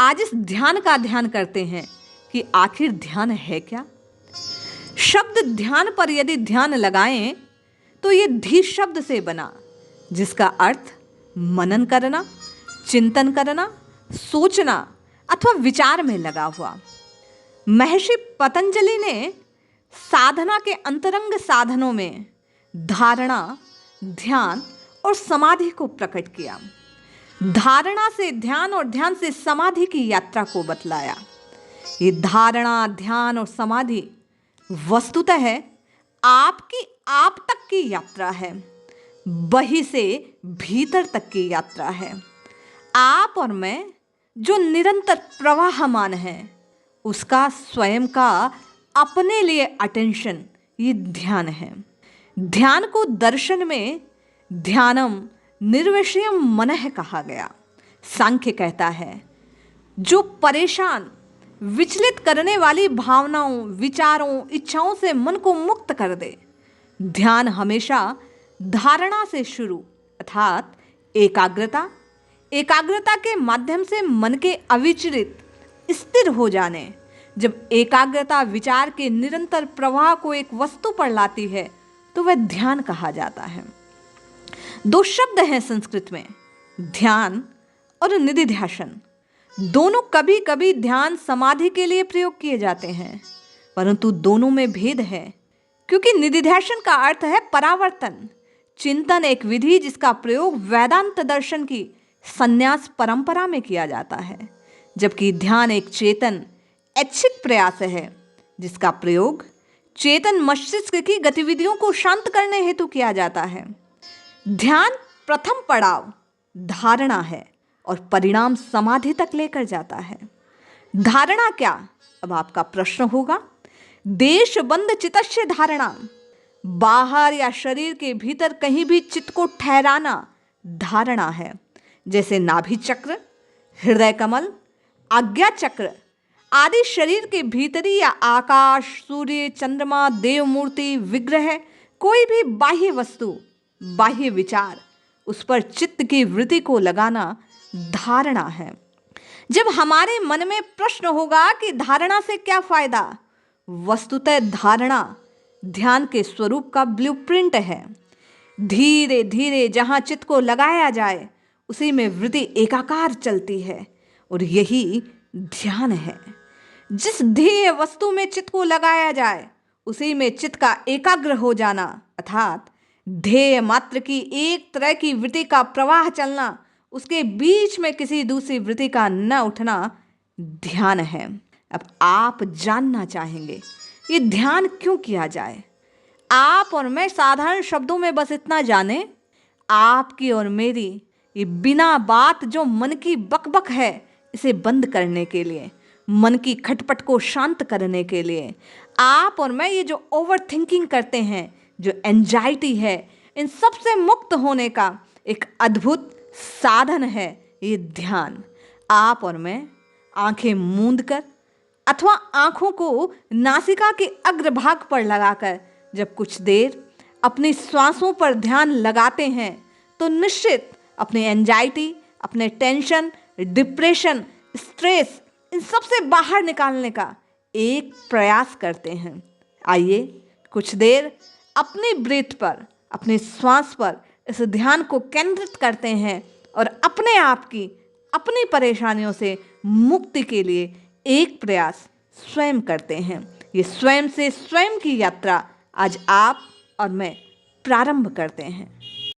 आज इस ध्यान का ध्यान करते हैं कि आखिर ध्यान है क्या। शब्द ध्यान पर यदि ध्यान लगाएं तो ये धी शब्द से बना, जिसका अर्थ मनन करना, चिंतन करना, सोचना अथवा विचार में लगा हुआ। महर्षि पतंजलि ने साधना के अंतरंग साधनों में धारणा, ध्यान और समाधि को प्रकट किया। धारणा से ध्यान और ध्यान से समाधि की यात्रा को बतलाया। ये धारणा, ध्यान और समाधि वस्तुतः आपकी आप तक की यात्रा है, बही से भीतर तक की यात्रा है। आप और मैं जो निरंतर प्रवाहमान है, उसका स्वयं का अपने लिए अटेंशन, ये ध्यान है। ध्यान को दर्शन में ध्यानम निर्विषयम मनः कहा गया। सांख्य कहता है, जो परेशान, विचलित करने वाली भावनाओं, विचारों, इच्छाओं से मन को मुक्त कर दे। ध्यान हमेशा धारणा से शुरू अर्थात एकाग्रता के माध्यम से मन के अविचलित स्थिर हो जाने। जब एकाग्रता विचार के निरंतर प्रवाह को एक वस्तु पर लाती है तो वह ध्यान कहा जाता है। दो शब्द हैं संस्कृत में, ध्यान और निधिध्यासन। दोनों कभी कभी ध्यान समाधि के लिए प्रयोग किए जाते हैं, परंतु दोनों में भेद है, क्योंकि निधिध्यासन का अर्थ है परावर्तन। चिंतन एक विधि जिसका प्रयोग वेदांत दर्शन की संन्यास परंपरा में किया जाता है, जबकि ध्यान एक चेतन ऐच्छिक प्रयास है जिसका प्रयोग चेतन मस्तिष्क की गतिविधियों को शांत करने हेतु किया जाता है। ध्यान प्रथम पड़ाव धारणा है और परिणाम समाधि तक लेकर जाता है। धारणा क्या? अब आपका प्रश्न होगा। देश बंद चित्तस्य धारणा, बाहर या शरीर के भीतर कहीं भी चित्त को ठहराना धारणा है। जैसे नाभि चक्र, हृदय कमल, आज्ञा चक्र आदि शरीर के भीतरी या आकाश, सूर्य, चंद्रमा, देव मूर्ति, विग्रह, कोई भी बाह्य वस्तु, बाह्य विचार, उस पर चित्त की वृत्ति को लगाना धारणा है। जब हमारे मन में प्रश्न होगा कि धारणा से क्या फायदा, वस्तुतः धारणा ध्यान के स्वरूप का ब्लूप्रिंट है। धीरे धीरे जहां चित्त को लगाया जाए उसी में वृत्ति एकाकार चलती है और यही ध्यान है। जिस ध्येय वस्तु में चित्त को लगाया जाए उसी में चित्त का एकाग्र हो जाना अर्थात ध्येय मात्र की एक तरह की वृत्ति का प्रवाह चलना, उसके बीच में किसी दूसरी वृत्ति का न उठना ध्यान है। अब आप जानना चाहेंगे ये ध्यान क्यों किया जाए। आप और मैं साधारण शब्दों में बस इतना जाने, आपकी और मेरी ये बिना बात जो मन की बकबक है इसे बंद करने के लिए, मन की खटपट को शांत करने के लिए, आप और मैं ये जो ओवर थिंकिंग करते हैं, जो एंजाइटी है, इन सब से मुक्त होने का एक अद्भुत साधन है ये ध्यान। आप और मैं आंखें मूंद कर अथवा आंखों को नासिका के अग्रभाग पर लगाकर जब कुछ देर अपनी श्वासों पर ध्यान लगाते हैं तो निश्चित अपनी एंजाइटी, अपने टेंशन, डिप्रेशन, स्ट्रेस, इन सब से बाहर निकालने का एक प्रयास करते हैं। आइए कुछ देर अपनी ब्रीथ पर, अपनी श्वास पर इस ध्यान को केंद्रित करते हैं और अपने आप की, अपनी परेशानियों से मुक्ति के लिए एक प्रयास स्वयं करते हैं। ये स्वयं से स्वयं की यात्रा आज आप और मैं प्रारंभ करते हैं।